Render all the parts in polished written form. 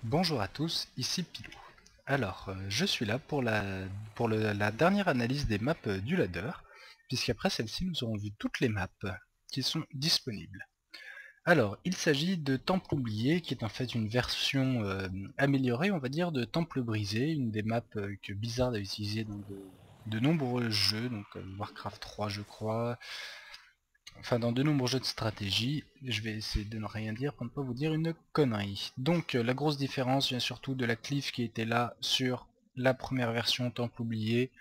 Bonjour à tous, ici Pilou. Alors, je suis là pour la dernière analyse des maps du ladder, puisqu'après celle-ci nous aurons vu toutes les maps qui sont disponibles. Alors, il s'agit de Temple oublié, qui est en fait une version améliorée, on va dire, de Temple brisé, une des maps que Blizzard a utilisées dans de nombreux jeux, donc Warcraft 3 je crois, enfin dans de nombreux jeux de stratégie. Je vais essayer de ne rien dire pour ne pas vous dire une connerie. Donc la grosse différence vient surtout de la cleave qui était là sur la première version Temple oublié,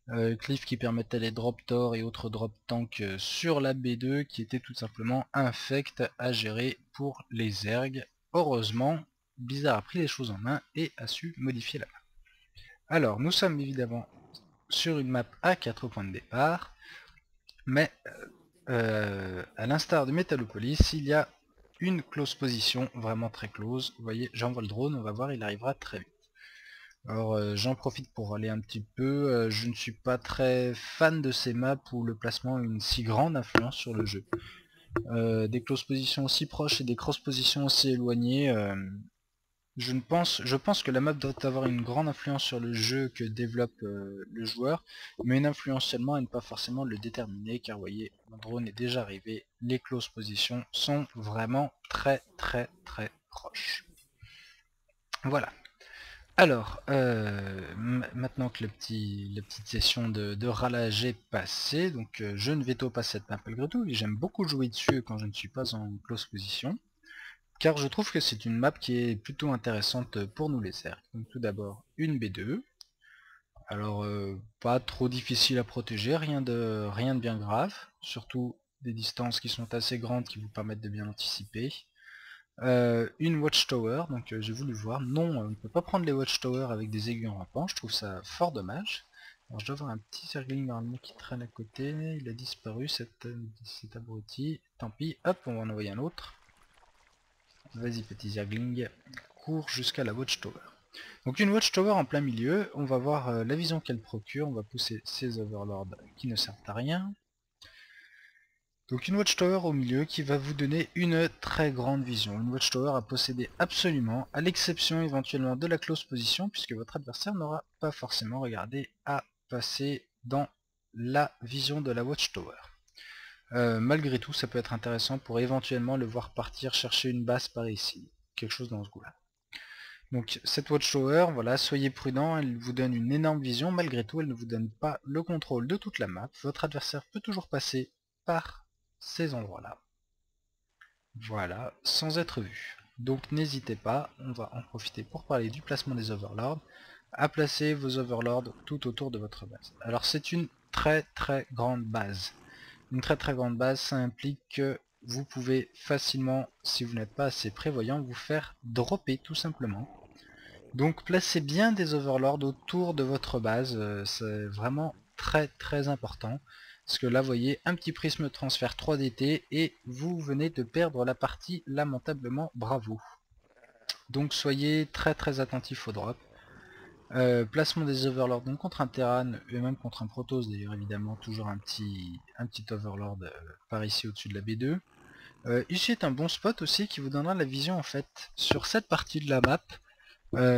cleave qui permettait les drop Thor et autres drop tank sur la B2 qui était tout simplement infect à gérer pour les Zerg. Heureusement, Blizzard a pris les choses en main et a su modifier la map. Alors nous sommes évidemment sur une map à 4 points de départ, mais à l'instar de Metalopolis, il y a une close position vraiment très close. Vous voyez, j'envoie le drone, on va voir, il arrivera très vite. Alors j'en profite pour aller un petit peu, je ne suis pas très fan de ces maps où le placement a une si grande influence sur le jeu. Des close positions aussi proches et des cross positions aussi éloignées, je pense que la map doit avoir une grande influence sur le jeu que développe le joueur, mais une influence seulement et ne pas forcément le déterminer, car vous voyez, mon drone est déjà arrivé, les close positions sont vraiment très proches. Voilà. Alors, maintenant que la petite session de râlage est passée, donc je ne veto pas cette map malgré tout, et j'aime beaucoup jouer dessus quand je ne suis pas en close position, car je trouve que c'est une map qui est plutôt intéressante pour nous les cercles. Donc tout d'abord une B2, alors pas trop difficile à protéger, rien de bien grave, surtout des distances qui sont assez grandes qui vous permettent de bien anticiper. Une watchtower, donc j'ai voulu voir, non on ne peut pas prendre les watchtowers avec des aiguilles en rampant, je trouve ça fort dommage. Alors je dois avoir un petit zergling normalement qui traîne à côté, il a disparu cet abruti, tant pis, hop on va en envoyer un autre. Vas-y petit zergling, cours jusqu'à la watchtower. Donc une watchtower en plein milieu, on va voir la vision qu'elle procure, on va pousser ces overlords qui ne servent à rien. Donc une watchtower au milieu qui va vous donner une très grande vision. Une watchtower à posséder absolument, à l'exception éventuellement de la close position, puisque votre adversaire n'aura pas forcément regardé à passer dans la vision de la watchtower. Malgré tout, ça peut être intéressant pour éventuellement le voir partir chercher une base par ici, quelque chose dans ce goût-là. Donc cette watchtower, voilà, soyez prudent, elle vous donne une énorme vision, malgré tout elle ne vous donne pas le contrôle de toute la map, votre adversaire peut toujours passer par ces endroits-là. Voilà, sans être vu. Donc n'hésitez pas, on va en profiter pour parler du placement des overlords, à placer vos overlords tout autour de votre base. Alors c'est une très grande base. Une très grande base, ça implique que vous pouvez facilement, si vous n'êtes pas assez prévoyant, vous faire dropper tout simplement. Donc placez bien des overlords autour de votre base, c'est vraiment très important. Parce que là, vous voyez, un petit prisme transfert 3DT et vous venez de perdre la partie lamentablement, bravo. Donc soyez très attentifs au drop. Placement des overlords donc contre un Terran et même contre un Protoss d'ailleurs évidemment, toujours un petit overlord par ici au-dessus de la B2. Ici est un bon spot aussi qui vous donnera la vision en fait sur cette partie de la map.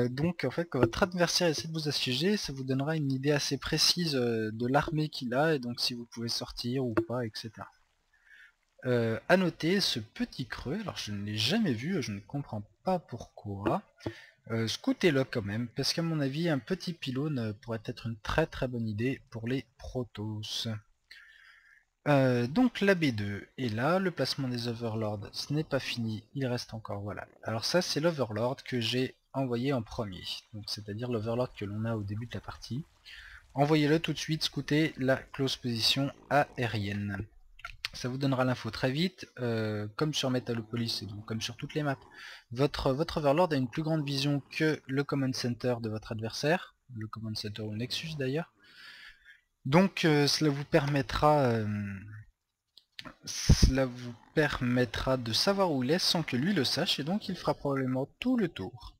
Donc en fait quand votre adversaire essaie de vous assiéger, ça vous donnera une idée assez précise de l'armée qu'il a et donc si vous pouvez sortir ou pas, etc. À noter ce petit creux, alors je ne l'ai jamais vu, je ne comprends pas pourquoi. Scoutez-le quand même, parce qu'à mon avis un petit pylône pourrait être une très bonne idée pour les Protoss. Donc la B2 est là, le placement des overlords ce n'est pas fini, il reste encore, voilà. Alors ça c'est l'overlord que j'ai envoyé en premier, donc c'est-à-dire l'overlord que l'on a au début de la partie. Envoyez-le tout de suite scouter la close position aérienne. Ça vous donnera l'info très vite, comme sur Metalopolis et donc comme sur toutes les maps. Votre overlord a une plus grande vision que le command center de votre adversaire, le command center ou Nexus d'ailleurs. Donc cela vous permettra de savoir où il est sans que lui le sache, et donc il fera probablement tout le tour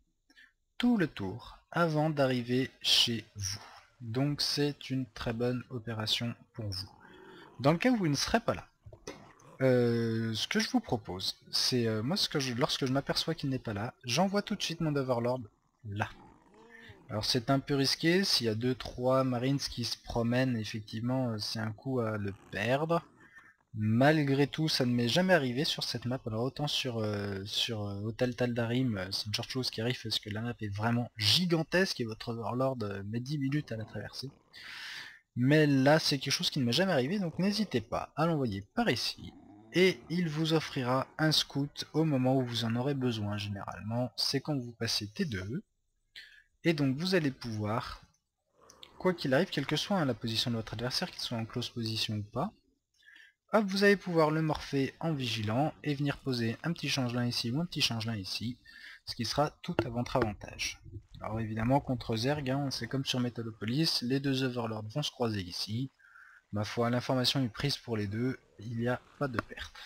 avant d'arriver chez vous. Donc c'est une très bonne opération pour vous. Dans le cas où vous ne serez pas là, Ce que je vous propose, c'est moi lorsque je m'aperçois qu'il n'est pas là, j'envoie tout de suite mon Overlord là. Alors c'est un peu risqué, s'il y a 2-3 Marines qui se promènent, effectivement c'est un coup à le perdre. Malgré tout, ça ne m'est jamais arrivé sur cette map. Alors autant sur Hotel Taldarim, c'est une chose qui arrive parce que la map est vraiment gigantesque et votre Overlord met 10 minutes à la traverser. Mais là, c'est quelque chose qui ne m'est jamais arrivé, donc n'hésitez pas à l'envoyer par ici. Et il vous offrira un scout au moment où vous en aurez besoin. Généralement, c'est quand vous passez T2. Et donc vous allez pouvoir, quoi qu'il arrive, quelle que soit la position de votre adversaire, qu'il soit en close position ou pas, hop, vous allez pouvoir le morpher en vigilant et venir poser un petit changelin ici ou un petit changelin ici, ce qui sera tout à votre avantage. Alors évidemment contre Zerg, hein, c'est comme sur Metalopolis, les deux Overlords vont se croiser ici. Ma foi, l'information est prise pour les deux, il n'y a pas de perte.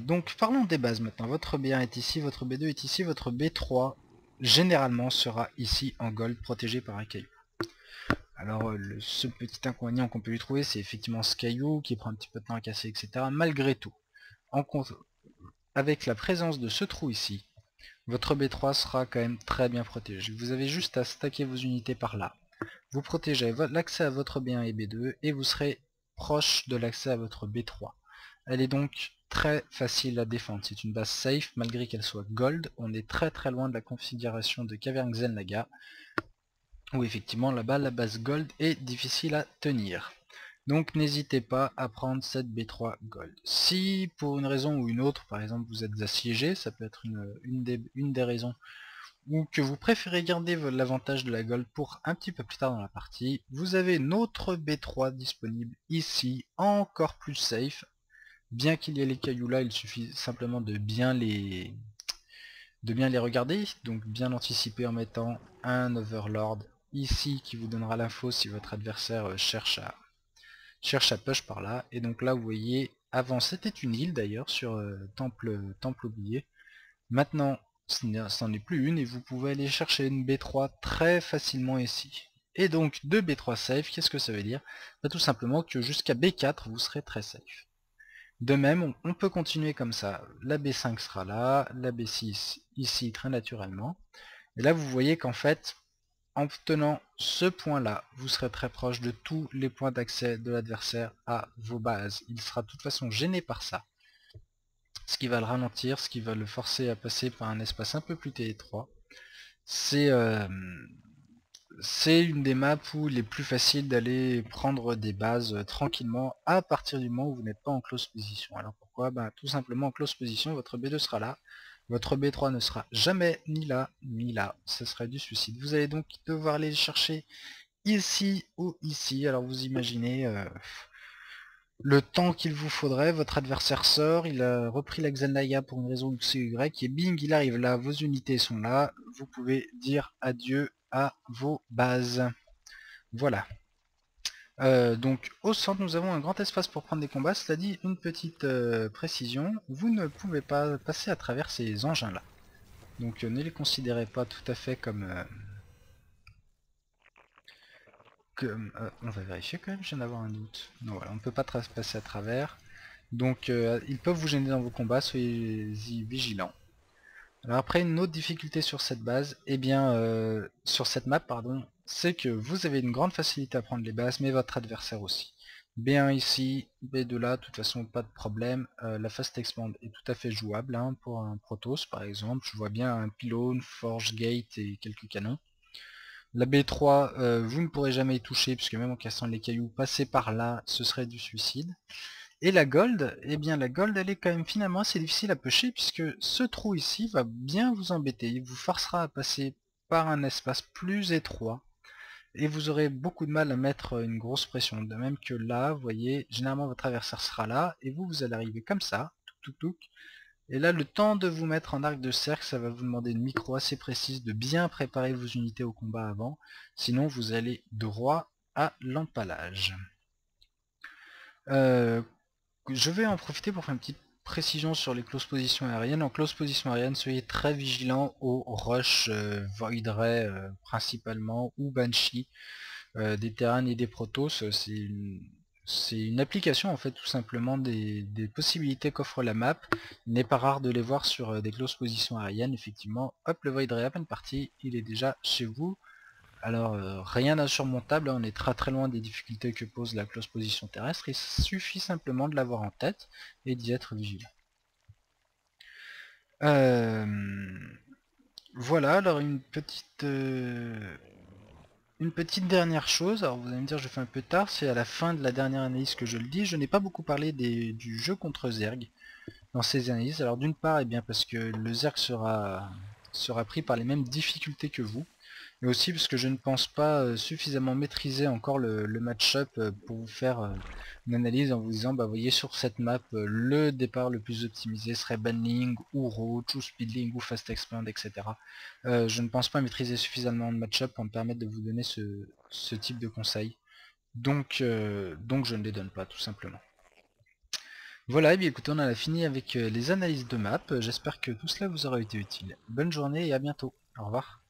Donc parlons des bases maintenant. Votre B1 est ici, votre B2 est ici, votre B3 généralement sera ici en gold protégé par un caillou. Alors le seul petit inconvénient qu'on peut lui trouver, c'est effectivement ce caillou qui prend un petit peu de temps à casser, etc. Malgré tout, avec la présence de ce trou ici, votre B3 sera quand même très bien protégé. Vous avez juste à stacker vos unités par là. Vous protégez l'accès à votre B1 et B2 et vous serez proche de l'accès à votre B3. Elle est donc très facile à défendre. C'est une base safe malgré qu'elle soit gold. On est très très loin de la configuration de Caverne Xel'Naga où effectivement là-bas la base gold est difficile à tenir. Donc n'hésitez pas à prendre cette B3 gold. Si pour une raison ou une autre, par exemple vous êtes assiégé, ça peut être une des raisons, ou que vous préférez garder l'avantage de la gold pour un petit peu plus tard dans la partie, vous avez notre B3 disponible ici, encore plus safe. Bien qu'il y ait les cailloux là, il suffit simplement de bien les regarder, donc bien anticiper en mettant un Overlord ici qui vous donnera l'info si votre adversaire cherche à push par là. Et donc là vous voyez, avant c'était une île d'ailleurs sur Temple oublié. Maintenant c'en est plus une et vous pouvez aller chercher une B3 très facilement ici. Et donc de B3 safe, qu'est-ce que ça veut dire? Tout simplement que jusqu'à B4 vous serez très safe. De même, on peut continuer comme ça. La B5 sera là, la B6 ici très naturellement. Et là vous voyez qu'en fait, en tenant ce point-là, vous serez très proche de tous les points d'accès de l'adversaire à vos bases. Il sera de toute façon gêné par ça. Ce qui va le ralentir, ce qui va le forcer à passer par un espace un peu plus étroit. C'est une des maps où il est plus facile d'aller prendre des bases tranquillement à partir du moment où vous n'êtes pas en close position. Alors pourquoi? Tout simplement en close position, votre B2 sera là, votre B3 ne sera jamais ni là ni là, ce serait du suicide. Vous allez donc devoir aller chercher ici ou ici. Alors vous imaginez le temps qu'il vous faudrait, votre adversaire sort, il a repris la Xel'Naga pour une raison X ou Y, et bing, il arrive là, vos unités sont là, vous pouvez dire adieu à vos bases. Voilà. Donc au centre nous avons un grand espace pour prendre des combats, cela dit une petite précision, vous ne pouvez pas passer à travers ces engins là. Donc ne les considérez pas tout à fait comme... on va vérifier quand même, je viens d'avoir un doute. Non voilà, on ne peut pas passer à travers. Donc ils peuvent vous gêner dans vos combats, soyez-y vigilants. Alors après une autre difficulté sur cette base, eh bien sur cette map pardon, c'est que vous avez une grande facilité à prendre les bases, mais votre adversaire aussi. B1 ici, B2 là, de toute façon pas de problème. La fast expand est tout à fait jouable hein, pour un Protoss par exemple. Je vois bien un pylône, forge gate et quelques canons. La B3, vous ne pourrez jamais y toucher puisque même en cassant les cailloux, passer par là, ce serait du suicide. Et la gold, eh bien la gold elle est quand même finalement assez difficile à pêcher puisque ce trou ici va bien vous embêter, il vous forcera à passer par un espace plus étroit et vous aurez beaucoup de mal à mettre une grosse pression. De même que là, vous voyez, généralement votre adversaire sera là et vous allez arriver comme ça, et là le temps de vous mettre en arc de cercle, ça va vous demander une micro assez précise de bien préparer vos unités au combat avant, sinon vous allez droit à l'empalage. Je vais en profiter pour faire une petite précision sur les close positions aériennes. En close position aérienne, soyez très vigilant aux rush Void Ray principalement ou Banshee des Terran et des Protoss. C'est une application en fait tout simplement des possibilités qu'offre la map. Il n'est pas rare de les voir sur des closes positions aériennes. Effectivement, hop, le Void Ray à peine parti, il est déjà chez vous. Alors rien d'insurmontable, on est très très loin des difficultés que pose la close position terrestre. Il suffit simplement de l'avoir en tête et d'y être vigilant. Voilà, alors une petite dernière chose, alors vous allez me dire je fais un peu tard, c'est à la fin de la dernière analyse que je le dis, je n'ai pas beaucoup parlé du jeu contre Zerg dans ces analyses. Alors d'une part, bien parce que le Zerg sera pris par les mêmes difficultés que vous, mais aussi parce que je ne pense pas suffisamment maîtriser encore le match-up pour vous faire une analyse en vous disant bah voyez sur cette map le départ le plus optimisé serait Banling ou Roach ou Speedling ou Fast Expand, etc. Je ne pense pas maîtriser suffisamment de match-up pour me permettre de vous donner ce type de conseils. Donc je ne les donne pas tout simplement. Voilà, et bien écoutez, on en a fini avec les analyses de map. J'espère que tout cela vous aura été utile. Bonne journée et à bientôt. Au revoir.